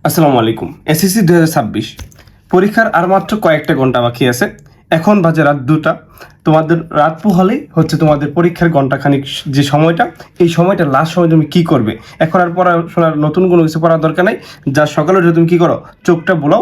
আসসালামু আলাইকুম। এসএসসি 2026 পরীক্ষার আর মাত্র কয়েকটা ঘন্টা বাকি আছে। এখন বাজে রাত 2টা। তোমাদের রাত পোহালেই হচ্ছে তোমাদের পরীক্ষার ঘন্টাখানিক যে সময়টা, এই সময়টা লাস্ট সময় তুমি কি করবে? এখন আর পড়াশোনার নতুন কোনো কিছু পড়ার দরকার নাই। যা সকালে উঠে তুমি কি করো, চোখটা বুলাও,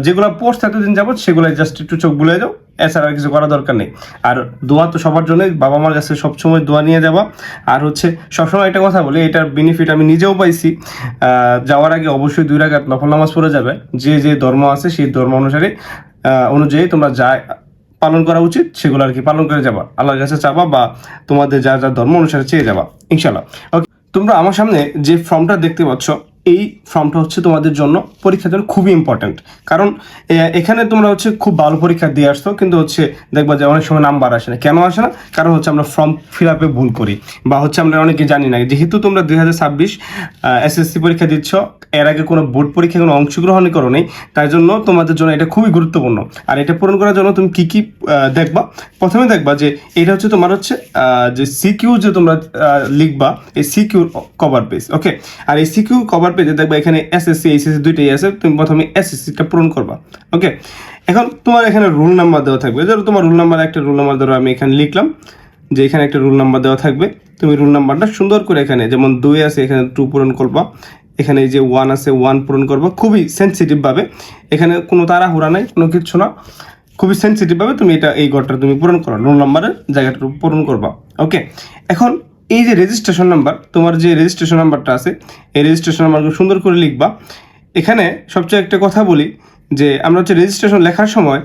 যেগুলো পড়ছে এতদিন যাবত সেগুলো জাস্ট একটু চোখ বুলে যাও, এছাড়া আর কিছু করার দরকার নেই। আর দোয়া তো সবার জন্যই, বাবা মার কাছে সবসময় দোয়া নিয়ে যাবা। আর হচ্ছে সবসময় একটা কথা বলি, এটার বেনিফিট আমি নিজেও পাইছি। যাওয়ার আগে অবশ্যই 2 রাকাত নফল নামাজ পড়ে যাবে। যে যে ধর্ম আছে সেই ধর্ম অনুযায়ী তোমরা যা পালন করা উচিত সেগুলো আর কি পালন করে যাবা, আল্লাহর কাছে চাবা বা তোমাদের যা যা ধর্ম অনুসারে চেয়ে যাবা ইনশাল্লাহ। ওকে, তোমরা আমার সামনে যে ফর্মটা দেখতে পাচ্ছ, এই ফর্মটা হচ্ছে তোমাদের জন্য পরীক্ষার জন্য খুবই ইম্পর্ট্যান্ট। কারণ এখানে তোমরা হচ্ছে খুব ভালো পরীক্ষা দিয়ে আসতো, কিন্তু হচ্ছে দেখবা যে অনেক সময় নাম্বার আসে না। কেন আসে না? কারণ হচ্ছে আমরা ফর্ম ফিল আপে ভুল করি, বা হচ্ছে আমরা অনেকে জানি না। যেহেতু তোমরা 2026 এসএসসি পরীক্ষা দিচ্ছ, এর আগে কোনো বোর্ড পরীক্ষায় কোনো অংশগ্রহণ করো নেই, তাই জন্য তোমাদের জন্য এটা খুবই গুরুত্বপূর্ণ। আর এটা পূরণ করার জন্য তুমি কি কি দেখবা? প্রথমে দেখবা যে এটা হচ্ছে তোমার হচ্ছে যে সিকিউ যে তোমরা লিখবা, এই সিকিউর কভার পেজ। ওকে, আর এই সিকিউ কভার পেজে দেখবা এখানে এসএসসি এইচএসসি দুইটাই আছে। তুমি প্রথমে এসএসসিটা পূরণ করবা। ওকে, এখন তোমার এখানে রোল নাম্বার দেওয়া থাকবে। ধরো তোমার রোল নাম্বার, একটা রোল নাম্বার ধরো আমি এখানে লিখলাম যে এখানে একটা রোল নাম্বার দেওয়া থাকবে। তুমি রোল নাম্বারটা সুন্দর করে এখানে যেমন 2 আছে এখানে 2 পূরণ করবা, এখানে যে 1 আছে 1 পূরণ করবা, খুবই সেন্সিটিভভাবে। এখানে কোনো তাড়াহুড়া নাই, কোনো কিছু না, খুবই সেন্সিটিভভাবে তুমি এই ঘরটা তুমি পূরণ করো, রোল নাম্বারের জায়গাটা পূরণ করবা। ওকে, এখন এই যে রেজিস্ট্রেশন নাম্বার, তোমার যে রেজিস্ট্রেশন নাম্বারটা আছে, এই রেজিস্ট্রেশন নাম্বারকে সুন্দর করে লিখবা। এখানে সবচেয়ে একটা কথা বলি যে আমরা হচ্ছে রেজিস্ট্রেশন লেখার সময়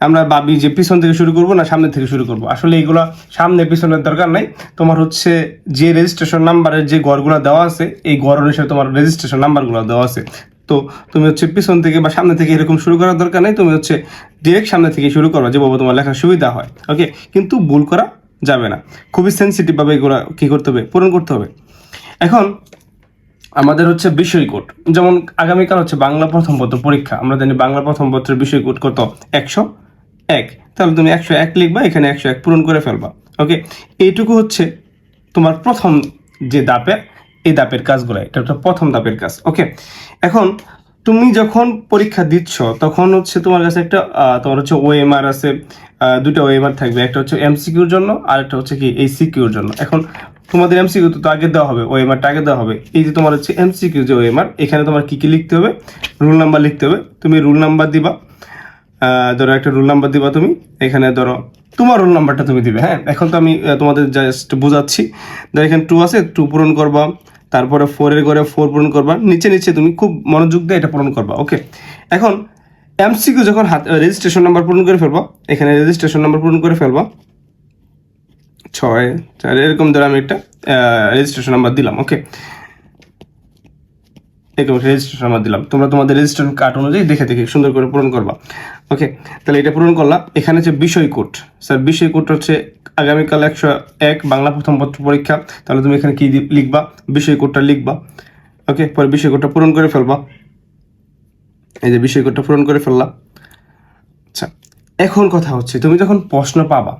আমরা ভাবি যে পিছন থেকে শুরু করব না সামনে থেকে শুরু করব। আসলে এইগুলো সামনে পিছনের দরকার নাই। তোমার হচ্ছে যে রেজিস্ট্রেশন নাম্বারের যে ঘরগুলো দেওয়া আছে, এই ঘর অনুসারে তোমার রেজিস্ট্রেশন নাম্বারগুলো দেওয়া আছে। তো তুমি হচ্ছে পিছন থেকে বা সামনে থেকে এরকম শুরু করার দরকার নেই। তুমি হচ্ছে ডিরেক্ট সামনে থেকে শুরু করবা, যেভাবে তোমার লেখার সুবিধা হয়। ওকে, কিন্তু ভুল করা যাবে না। খুবই সেন্সিটিভভাবে এগুলো কী করতে হবে, পূরণ করতে হবে। এখন আমাদের হচ্ছে বিষয় কোড, যেমন আগামীকাল হচ্ছে বাংলা প্রথম পত্র পরীক্ষা। আমরা জানি বাংলা প্রথম পত্রের বিষয় কোড কত? 101। তাহলে তুমি 101 লিখবা, এখানে 101 পূরণ করে ফেলবা। ওকে, এইটুকু হচ্ছে তোমার প্রথম যে দাপের, এই দাপের কাজগুলো, এটা হচ্ছে প্রথম দাপের কাজ। ওকে, এখন তুমি যখন পরীক্ষা দিচ্ছ তখন হচ্ছে তোমার কাছে একটা তোমার হচ্ছে ওএমআর আছে, দুটো ওএমআর থাকবে। একটা হচ্ছে এমসিকিউর জন্য, আর একটা হচ্ছে কি এই সিকিউর জন্য। এখন তোমাদের এমসিকিউ তো আগে দেওয়া হবে, ওএমআরটা আগে দেওয়া হবে। এই যে তোমার হচ্ছে এমসিকিউ যে ওএমআর, এখানে তোমার কি কি লিখতে হবে? রুল নাম্বার লিখতে হবে। তুমি রুল নাম্বার দিবা, ধরো একটা রুল নাম্বার দিবা তুমি এখানে, ধরো তোমার রোল নাম্বারটা তুমি দিবে। হ্যাঁ, এখন তো আমি তোমাদের জাস্ট বোঝাচ্ছি। ধরো এখানে 2 আছে, 2 পূরণ করবা। তারপরে 4-এর ঘরে 4 পূরণ করবা। নিচে নিচে তুমি খুব মনোযোগ দিয়ে এটা পূরণ করবা। ওকে, এখন এমসিকিউ যখন রেজিস্ট্রেশন নাম্বার পূরণ করে ফেলবা, এখানে রেজিস্ট্রেশন নাম্বার পূরণ করে ফেলবা 6-4 এরকম ধরে আমি একটা রেজিস্ট্রেশন নাম্বার দিলাম। ওকে, এরকম রেজিস্ট্রেশন নাম্বার দিলাম। তোমরা তোমাদের রেজিস্ট্রেশন কার্ড অনুযায়ী দেখে দেখে সুন্দর করে পূরণ করবা। ওকে, তাহলে এটা পূরণ করলাম। এখানে যে বিষয় কোড, স্যার বিষয় কোড হচ্ছে আগামীকাল 101 বাংলা প্রথম পত্র পরীক্ষা। তাহলে তুমি এখানে কি লিখবা? বিষয় কোডটা লিখবা। ওকে, পরে বিষয় কোডটা পূরণ করে ফেলবা। এই যে বিষয় কোডটা পূরণ করে ফেললাম। আচ্ছা, এখন কথা হচ্ছে তুমি যখন প্রশ্ন পাবা,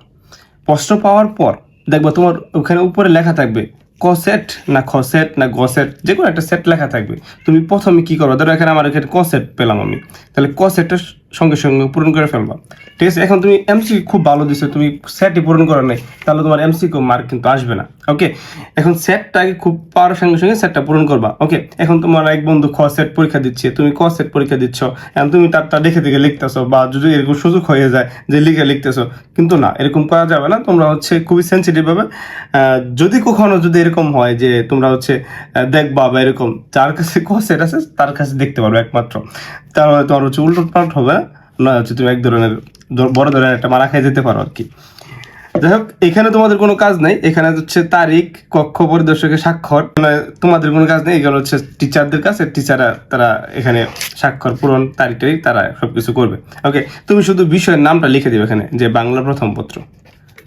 প্রশ্ন পাওয়ার পর দেখবা তোমার ওখানে উপরে লেখা থাকবে কসেট না খসেট না গসেট, যে কোনো একটা সেট লেখা থাকবে। তুমি প্রথমে কি করবা? ধরো এখানে আমার এখানে কসেট পেলাম আমি, তাহলে কসেটটা সঙ্গে সঙ্গে পূরণ করে ফেলবা। ঠিক আছে, এখন তুমি এমসিকিউ খুব ভালো দিছো, তুমি সেটই পূরণ করো নাই, তাহলে তোমার এমসিকিউ মার্ক কিন্তু আসবে না। ওকে, এখন সেটটাকে খুব পাওয়ার সঙ্গে সঙ্গে সেটটা পূরণ করবা। ওকে, এখন তোমার এক বন্ধু খ সেট পরীক্ষা দিচ্ছে, তুমি ক সেট পরীক্ষা দিচ্ছ, এখন তুমি তারটা দেখে দেখে লিখতেছো, বা যদি এরকম সুযোগ হয়ে যায় যে লিখে লিখতেছো, কিন্তু না, এরকম করা যাবে না। তোমরা হচ্ছে খুবই সেন্সিটিভ ভাবে, যদি কখনো যদি এরকম হয় যে তোমরা হচ্ছে দেখবা বা এরকম যার কাছে ক সেট আছে তার কাছে দেখতে পারো একমাত্র, তাহলে তোমার হচ্ছে উল্টো পাল্ট হবে না, হচ্ছে তুমি এক ধরনের বড় ধরনের একটা মারা খাই যেতে পারো আর কি। যাই হোক, এখানে তোমাদের কোনো কাজ নাই। এখানে হচ্ছে তারিখ, কক্ষ, পরিদর্শকের স্বাক্ষর, তোমাদের কোনো কাজ নেই। এগুলো হচ্ছে টিচারদের কাছে, টিচাররা তারা এখানে স্বাক্ষর পূরণ, তারিখ তারা সবকিছু করবে। ওকে, তুমি শুধু বিষয়ের নামটা লিখে দিবে এখানে, যে বাংলা প্রথম পত্র,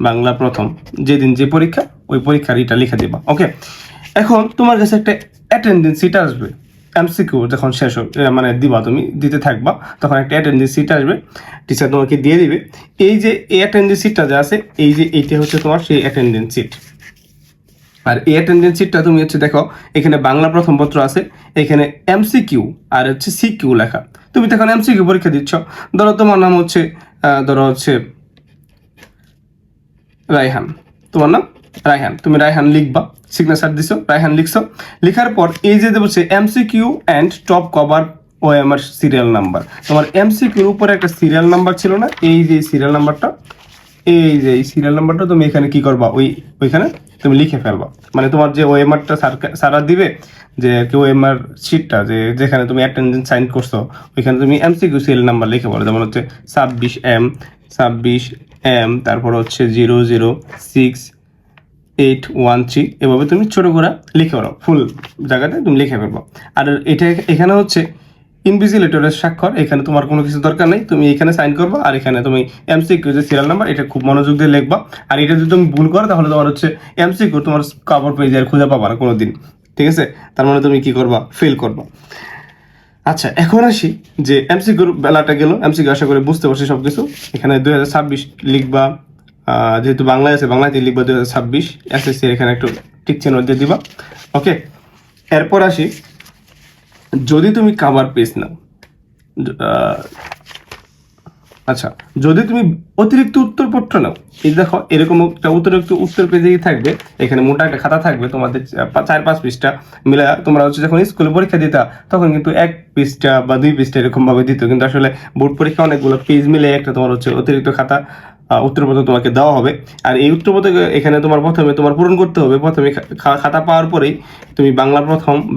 বাংলা প্রথম, যেদিন যে পরীক্ষা ওই পরীক্ষার এটা লিখে দিবা। ওকে, এখন তোমার কাছে একটা অ্যাটেন্ডেন্স সিট আসবে। এমসিকিউ যখন শেষ মানে দিবা, তুমি দিতে থাকবা, তখন একটা অ্যাটেন্ডেন্স সিট আসবে, টিচার তোমাকে দিয়ে দিবে। এই যে এই অ্যাটেন্ডেন্স সিটটা যে আছে, এই যে এইটা হচ্ছে তোমার সেই অ্যাটেন্ডেন্স সিট। আর এই অ্যাটেন্ডেন্স শিটটা তুমি হচ্ছে দেখো, এখানে বাংলা প্রথম পত্র আছে, এখানে এমসিকিউ আর হচ্ছে সিকিউ লেখা। তুমি তখন এমসিকিউ পরীক্ষা দিচ্ছ, ধরো তোমার নাম হচ্ছে রায়হান, তোমার নাম রায়হান, তুমি রায়হান লিখবা, সিগনেচার দিছো, রায়হান লিখছো, লেখার পর এই যে বলছে MCQ and top cover OMR serial number, তোমার এমসিকিউর উপরে একটা সিরিয়াল নাম্বার ছিল না, এই যে সিরিয়াল নাম্বারটা, এই যে এই সিরিয়াল নাম্বারটা তুমি এখানে কি করবা, ওইখানে তুমি লিখে ফেলবা। মানে তোমার যে ওএমআরটা সারা দিবে, যে ওএমআর শিটটা যেখানে তুমি অ্যাটেন্ডেন্স সাইন করছো, ওইখানে তুমি এমসিকিউ সিরিয়াল নাম্বার লিখে পড়ো, যেমন হচ্ছে 26M, তারপর হচ্ছে 006-813, এভাবে তুমি ছোট করে লিখে পড়ো, ফুল জায়গাতে তুমি লিখে ফেলবো। আর এটা এখানে হচ্ছে ইনভিজিলেটরের স্বাক্ষর, এখানে তোমার কোনো কিছু দরকার নেই, তুমি এখানে সাইন করবা, আর এখানে তুমি এমসিকিউ যে সিরিয়াল নাম্বার, এটা খুব মনোযোগ দিয়ে লিখবা। আর এটা যদি তুমি ভুল করো, তাহলে তোমার হচ্ছে এমসিকিউ তোমার কভার পেজে আর খুঁজে পাবা না কোনোদিন, ঠিক আছে? তার মানে তুমি কি করবা, ফেল করবা। আচ্ছা, এখন আসি যে এমসিকিউর বেলাটা গেল, এমসিকিউ আশা করে বুঝতে পারছি সবকিছু। এখানে 2026 লিখবা, যেহেতু বাংলায় আছে বাংলাতে লিখবা 2026, এসএসসি এখানে একটু টিক চিহ্ন দিয়ে দিবা, ওকে। এরপর আসি, যদি তুমি কভার পেজ নাও, আচ্ছা, যদি তুমি অতিরিক্ত উত্তরপত্র নাও, এই দেখো এরকম একটা অতিরিক্ত উত্তর পেজেই থাকবে, এখানে মোটা একটা খাতা থাকবে তোমাদের 4-5 পৃষ্ঠা মিলে, তোমরা হচ্ছে যখন স্কুলে পরীক্ষা দিতা তখন কিন্তু 1 পৃষ্ঠা বা 2 পৃষ্ঠা এরকম ভাবে দিত, কিন্তু আসলে বোর্ড পরীক্ষা অনেকগুলো পেজ মিলে একটা তোমার হচ্ছে অতিরিক্ত খাতা উত্তরপত্র তোমাকে দেওয়া হবে। আর এই উত্তরপত্র এখানে তোমার প্রথমে তোমার পূরণ করতে হবে। প্রথমে খাতা পাওয়ার পরেই তুমি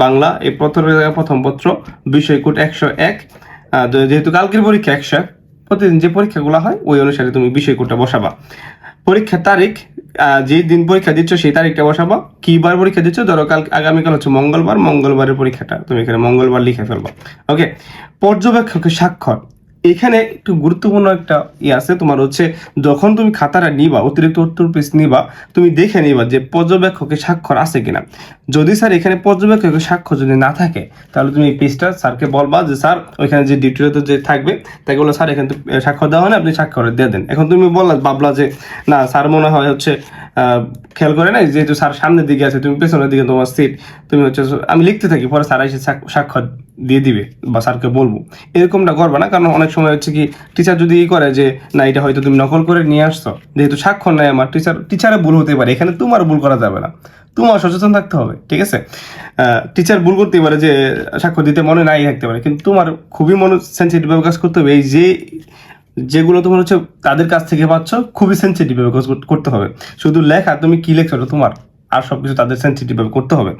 বাংলা এই প্রথম পত্র বিষয় কোড 101, যেহেতু কালকের পরীক্ষা 101, প্রতিদিন যে পরীক্ষাগুলো হয় ওই অনুসারে তুমি বিষয় কোডটা বসাবা। পরীক্ষার তারিখ, যে দিন পরীক্ষা দিচ্ছ সেই তারিখটা বসাবা। কি বার পরীক্ষা দিচ্ছ, ধরো আগামীকাল হচ্ছে মঙ্গলবারের পরীক্ষাটা তুমি এখানে মঙ্গলবার লিখে ফেলবা, ওকে। পর্যবেক্ষকের স্বাক্ষর, এখানে একটু গুরুত্বপূর্ণ একটা আছে, তোমার হচ্ছে যখন তুমি খাতাটা নিবা, অতিরিক্ত উত্তর পেজ নিবা, তুমি দেখে নিবা যে পর্যবেক্ষকের স্বাক্ষর আছে কিনা। যদি স্যার এখানে পর্যবেক্ষকের স্বাক্ষর যদি না থাকে, তাহলে তুমি এই পেজটা স্যারকে বলবা যে স্যার ওইখানে যে ডিউটিতে যে থাকবে তাকে বলো স্যার এখানে স্বাক্ষর দেওয়া হয় না, আপনি স্বাক্ষর দিয়ে দেন। এখন তুমি ভাবলা যে না স্যার মনে হয় হচ্ছে খেয়াল করে নাই, যেহেতু স্যার সামনের দিকে আছে, তুমি পেছনের দিকে তোমার সিট, তুমি হচ্ছে আমি লিখতে থাকি, পরে স্যার এসে স্বাক্ষর দিয়ে দিবে বা স্যারকে বলবো, এরকমটা করবে না। কারণ অনেক সময় হচ্ছে কি টিচার যদি করে যে না এটা হয়তো তুমি নকল করে নিয়ে আসছো, যেহেতু স্বাক্ষর নাই আমার, টিচারে ভুল হতে পারে, এখানে তোমার ভুল করা যাবে না, তোমার সচেতন থাকতে হবে, ঠিক আছে? টিচার ভুল করতে পারে, যে স্বাক্ষর দিতে মনে নাই থাকতে পারে, কিন্তু তোমার খুবই সেন্সিটিভ কাজ করতে হবে। এই যেগুলো তোমার হচ্ছে তাদের কাছ থেকে পাচ্ছ, খুবই সেন্সিটিভ ভাবে করতে হবে। শুধু লেখা তুমি কি লেখছো তোমার, আর সবকিছু তাদের সেন্সিটিভ ভাবে করতে হবে,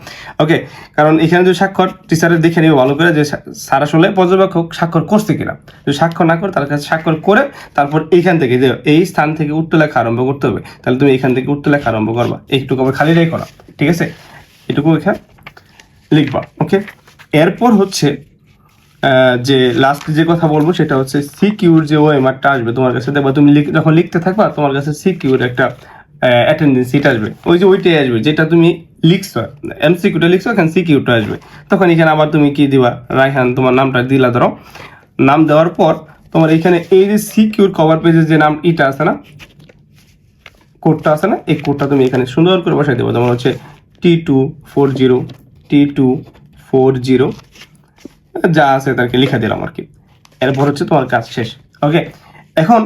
ওকে। কারণ এখানে যদি স্বাক্ষর টিচারের দেখে নিবে ভালো করে যে স্যার আসলে পর্যবেক্ষক স্বাক্ষর করছে কিনা। যদি স্বাক্ষর না করে তার কাছে স্বাক্ষর করে তারপর এইখান থেকে যে এই স্থান থেকে উত্তর লেখা আরম্ভ করতে হবে, তাহলে তুমি এইখান থেকে উত্তর লেখা আরম্ভ করবা, এইটুকু আবার খালি রেখো না, ঠিক আছে? এটুকু এখানে লিখবা, ওকে। এরপর হচ্ছে যে লাস্ট যে কথা বলবো সেটা হচ্ছে সিকিউর যে ওএমআরটা আসবে তোমার কাছে, দেখবা তুমি যখন লিখতে থাকবা তোমার কাছে সিকিউর একটা অ্যাটেন্ডেন্স সিট আসবে, ওইটাই আসবে যেটা তুমি লিখছো, এমসিকিউটা লিখছো, এখানে সিকিউরটা আসবে। তখন এখানে আবার তুমি কি দিবা, রায়হান তোমার নামটা দিলা, ধরো নাম দেওয়ার পর তোমার এখানে এই যে সিকিউর কভার পেজের যে নাম এটা আছে না, কোডটা আছে না, এই কোডটা তুমি এখানে সুন্দর করে বসাই দেবো, যেমন হচ্ছে T240 যা আছে তাকে লিখে দিলাম আর কি। এরপর হচ্ছে তোমার কাজ শেষ, ওকে। এখন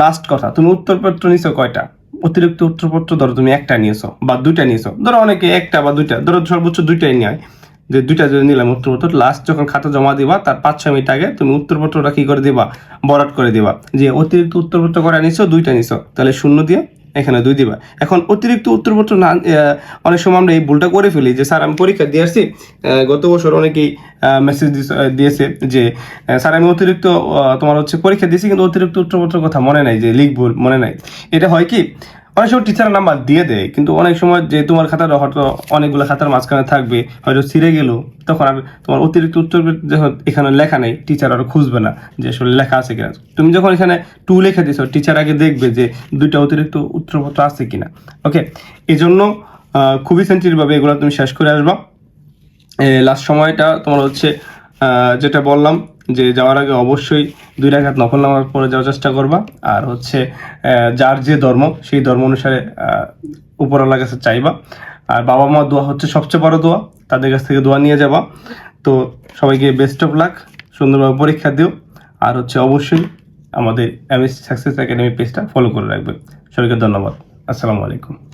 লাস্ট কথা, তুমি উত্তরপত্র নিছো কয়টা? অতিরিক্ত উত্তরপত্র ধরো তুমি একটা নিয়েছো বা 2টা নিয়েছো, ধরো অনেকে 1টা বা 2টা, ধরো সর্বোচ্চ 2টাই নেয়, যে 2টা যদি নিলাম উত্তরপত্র, লাস্ট যখন খাতা জমা দিবা তার 5-6 মিনিট আগে তুমি উত্তরপত্রটা কি করে দিবা, বরাট করে দিবা, যে অতিরিক্ত উত্তরপত্র করা নিছো, 2টা নিছো, তাহলে 0 দিয়ে এখানে 2 দিবা। এখন অতিরিক্ত উত্তরপত্র না, অনেক সময় আমরা এই ভুলটা করে ফেলি যে স্যার আমি পরীক্ষা দিয়ে আসছি, গত বছর অনেকেই মেসেজ দিয়েছে যে স্যার আমি অতিরিক্ত তোমার হচ্ছে পরীক্ষা দিয়েছি, কিন্তু অতিরিক্ত উত্তরপত্রের কথা মনে নাই, যে লিখবো মনে নাই। এটা হয় কি, অনেক সময় টিচারের নাম্বার দিয়ে দেয়, কিন্তু অনেক সময় যে তোমার খাতাটা হয়তো অনেকগুলো খাতার মাঝখানে থাকবে, হয়তো ছিঁড়ে গেল, তখন আর তোমার অতিরিক্ত উত্তর যখন এখানে লেখা নেই, টিচার আরো খুঁজবে না যে আসলে লেখা আছে কিনা। তুমি যখন এখানে 2 লিখে দিছো, টিচার আগে দেখবে যে 2টা অতিরিক্ত উত্তরপত্র আছে কিনা, ওকে। এই জন্য খুবই সেন্সিটিভ ভাবে এগুলো তুমি শেষ করে আসবা। লাস্ট সময়টা তোমার হচ্ছে যেটা বললাম যে যাওয়ার আগে অবশ্যই 2 রাকাত নফল নামাজ পড়ে যাওয়ার চেষ্টা করবা। আর হচ্ছে যার যে ধর্ম সেই ধর্ম অনুসারে উপরওয়ালার কাছে চাইবা। আর বাবা মা দোয়া হচ্ছে সবচেয়ে বড় দোয়া, তাদের কাছ থেকে দোয়া নিয়ে যাবা। তো সবাইকে বেস্ট অফ লাক, সুন্দরভাবে পরীক্ষা দিও। আর হচ্ছে অবশ্যই আমাদের এমএস সাকসেস একাডেমি পেজটা ফলো করে রাখবেন। সবাইকে ধন্যবাদ। আসসালামু আলাইকুম।